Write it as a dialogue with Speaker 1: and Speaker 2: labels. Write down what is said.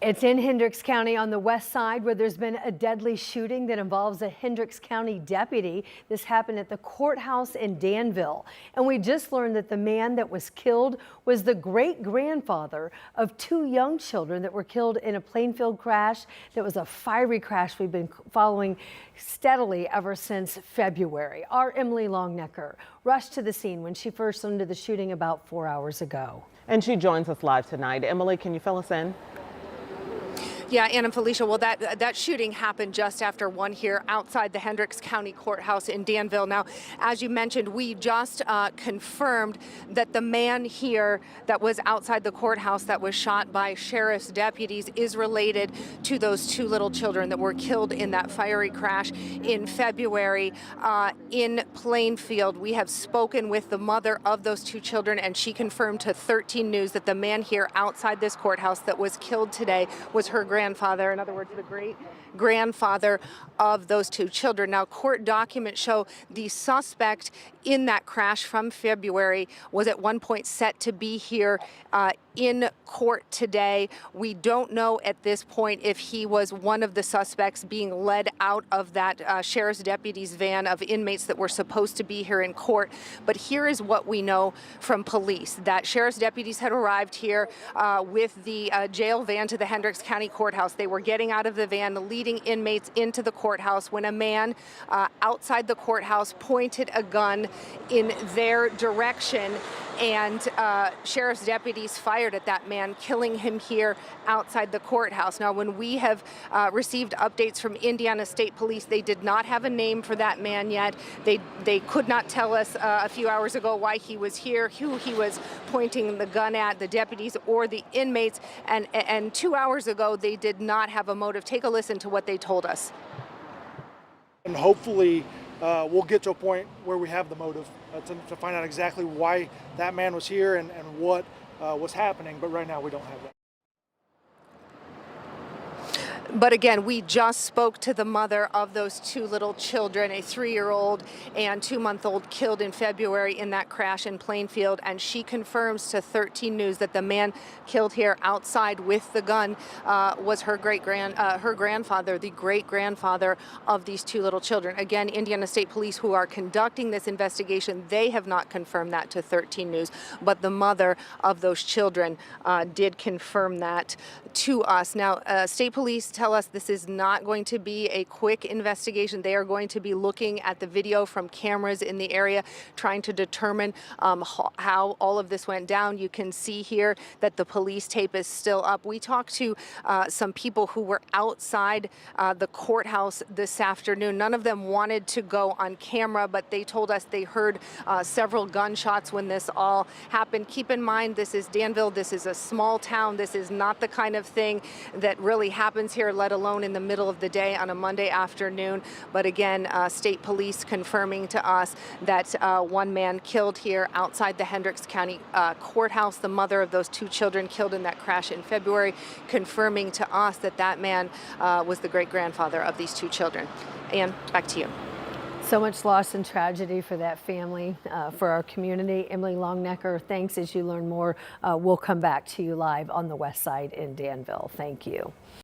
Speaker 1: It's in Hendricks County on the west side where there's been a deadly shooting that involves a Hendricks County deputy. This happened at the courthouse in Danville. And we just learned that the man that was killed was the great-grandfather of two young children that were killed in a Plainfield crash. That was a fiery crash we've been following steadily ever since February. Our Emily Longnecker rushed to the scene when she first learned of the shooting about 4 hours ago.
Speaker 2: And she joins us live tonight. Emily, can you fill us in?
Speaker 3: Yeah, Ann and Felicia, well, that shooting happened just after 1 here outside the Hendricks County Courthouse in Danville. Now, as you mentioned, we just confirmed that the man here that was outside the courthouse that was shot by sheriff's deputies is related to those two little children that were killed in that fiery crash in February in Plainfield. We have spoken with the mother of those two children, and she confirmed to 13 News that the man here outside this courthouse that was killed today was her grandfather, in other words, the great-grandfather of those two children. Now, court documents show the suspect in that crash from February was at one point set to be here in court today. We don't know at this point if he was one of the suspects being led out of that sheriff's deputy's van of inmates that were supposed to be here in court. But here is what we know from police, that sheriff's deputies had arrived here with the jail van to the Hendricks County Courthouse. They were getting out of the van, leading inmates into the courthouse when a man outside the courthouse pointed a gun in their direction, and sheriff's deputies fired at that man, killing him here outside the courthouse. Now, when we have received updates from Indiana State Police, they did not have a name for that man yet. They could not tell us a few hours ago why he was here, who he was pointing the gun at, the deputies or the inmates. And 2 hours ago, they did not have a motive. Take a listen to what they told us.
Speaker 4: And hopefully we'll get to a point where we have the motive to find out exactly why that man was here and what was happening, but right now we don't have that.
Speaker 3: But again, we just spoke to the mother of those two little children, a 3-year-old and 2-month-old killed in February in that crash in Plainfield, and she confirms to 13 News that the man killed here outside with the gun was her grandfather, the great-grandfather of these two little children. Again, Indiana State Police, who are conducting this investigation, they have not confirmed that to 13 News, but the mother of those children did confirm that to us. Now, State Police tell us this is not going to be a quick investigation. They are going to be looking at the video from cameras in the area, trying to determine how all of this went down. You can see here that the police tape is still up. We talked to some people who were outside the courthouse this afternoon. None of them wanted to go on camera, but they told us they heard several gunshots when this all happened. Keep in mind, this is Danville. This is a small town. This is not the kind of thing that really happens here, let alone in the middle of the day on a Monday afternoon. But again, State Police confirming to us that one man killed here outside the Hendricks County Courthouse, the mother of those two children killed in that crash in February, confirming to us that that man was the great-grandfather of these two children. Ann, back to you.
Speaker 1: So much loss and tragedy for that family, for our community. Emily Longnecker, thanks. As you learn more, we'll come back to you live on the west side in Danville. Thank you.